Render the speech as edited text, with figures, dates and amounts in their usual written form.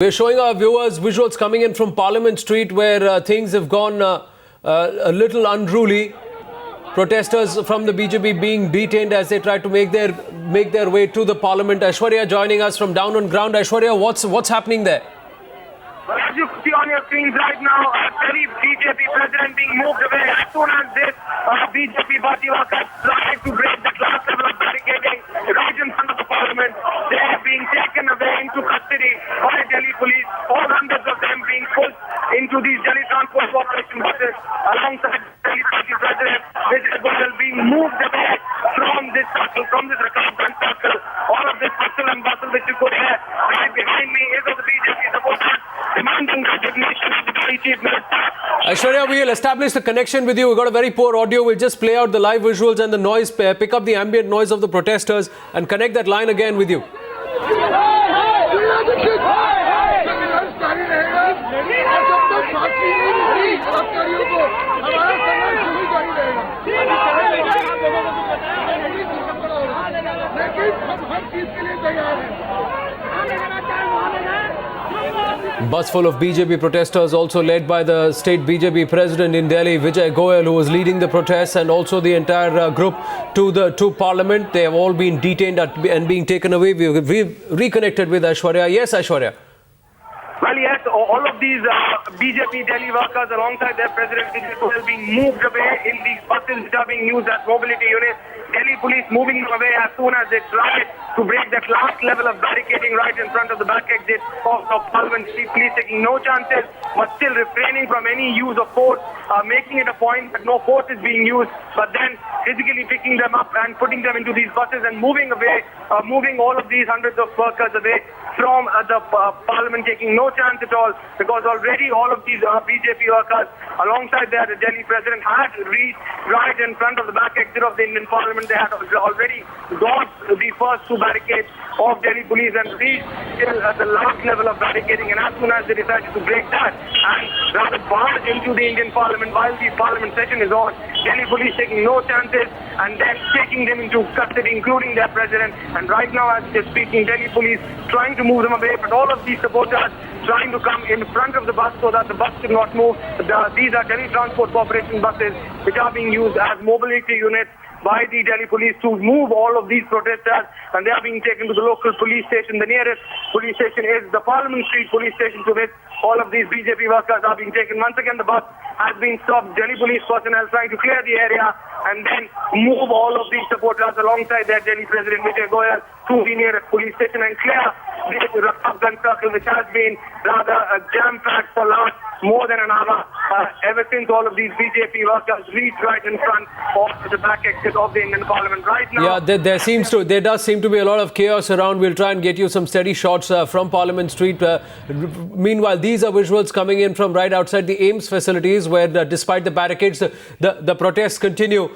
We're showing our viewers visuals coming in from Parliament Street where things have gone a little unruly. Protesters from the BJP being detained as they try to make their way to the Parliament. Aishwarya joining us from down on ground. Aishwarya, what's happening there? Well, as you see on your screens right now, very BJP president being moved away. As soon as this BJP party workers tried to break the class level of barricading right in front of the Parliament, they are being taken away into custody by Delhi police. All hundreds of them being pushed into these Delhi Transport Corporation buses alongside Delhi party president Vijay Goyal being moved away from this circle, from this recruitment circle. All of this hustle and bustle that you could hear right behind me is of the BJP supporters demanding resignation of the Delhi Chief Minister. Aishwarya, we'll establish the connection with you. We've got a very poor audio. We'll just play out the live visuals and the noise, pick up the ambient noise of the protesters and connect that line again with you. Bus full of BJP protesters, also led by the state BJP president in Delhi, Vijay Goyal, who was leading the protests, and also the entire group to Parliament. They have all been detained and being taken away. We've reconnected with Aishwarya. Yes, Aishwarya. Well, yes, all of these BJP Delhi workers alongside their president Vijay Goyal being moved away in these buses which are being used as mobility units. Delhi police moving them away as soon as they tried to break that last level of barricading right in front of the back exit of Parliament Street. Police taking no chances but still refraining from any use of force, making it a point that no force is being used, but then physically picking them up and putting them into these buses and moving away, moving all of these hundreds of workers away from the Parliament, taking no chance at all, because already all of these BJP workers alongside their Delhi president had reached right in front of the back exit of the Indian Parliament. They had already dodged the first two barricades of Delhi police and reached till the last level of barricading, and as soon as they decided to break that and rather barge into the Indian Parliament while the Parliament session is on, Delhi police taking no chances and then taking them into custody, including their president. And right now, as they're speaking, Delhi police trying to move them away, but all of these supporters trying to come in front of the bus so that the bus should not move. These are Delhi Transport Corporation buses which are being used as mobility units by the Delhi police to move all of these protesters, and they are being taken to the local police station. The nearest police station is the Parliament Street police station, to which all of these BJP workers are being taken. Once again, the bus has been stopped. Delhi police personnel trying to clear the area and then move all of these supporters alongside their Delhi president Vijay Goyal to the nearest police station and clear this Rakhabganj circle, which has been rather jam-packed for last more than an hour, ever since all of these BJP workers reached right in front of the back exit of the Indian Parliament. Right now, yeah, there does seem to be a lot of chaos around. We'll try and get you some steady shots from Parliament Street. Meanwhile, these are visuals coming in from right outside the AIIMS facilities, where despite the barricades, the protests continue.